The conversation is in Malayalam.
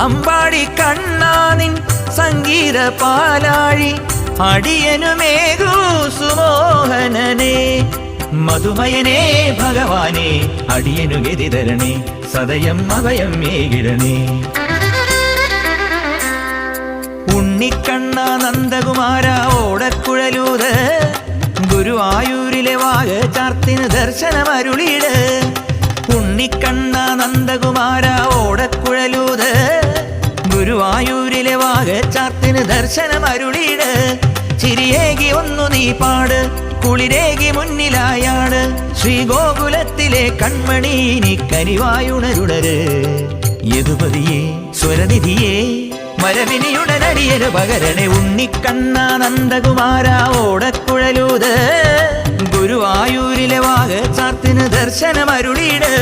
അമ്പാടി കണ്ണാനിൻ സംഗീത പാലാഴി അടിയനുമേകൂ സുമോഹനനേ മധുമയനേ ഭഗവാനേ അടിയനു ഗതി തരണേ സദയം അഭയം ഏകിടണേ ഉണ്ണിക്കണ്ണ നന്ദകുമാര ഓടക്കുഴലൂത് ഗുരുവായൂരിലെ വാഗ ചാർത്തിന് ദർശനമരുളിയിട് ഉണ്ണിക്കണ്ണ നന്ദകുമാര ഓടക്കുഴലൂത് ഗുരുവായൂരിലെ വാഗ ചാർത്തിന് ദർശനമരുളിയിട് ചിരിയേകി ഒന്നു നീ പാട് കുളിരേകി മുന്നിലായാട് ശ്രീഗോകുലത്തിലെ കൺമണി നീ കനിവായുണരുടര് യദുപതിയെ സ്വരനിധിയെ മരവിനിയുടനടിയന് പകരണേ ഉണ്ണിക്കണ്ണ നന്ദകുമാര ഓടക്കുഴലൂത് ഗുരുവായൂരിലെ വാഗ ചാർത്തിന് ദർശനമരുളിയിട്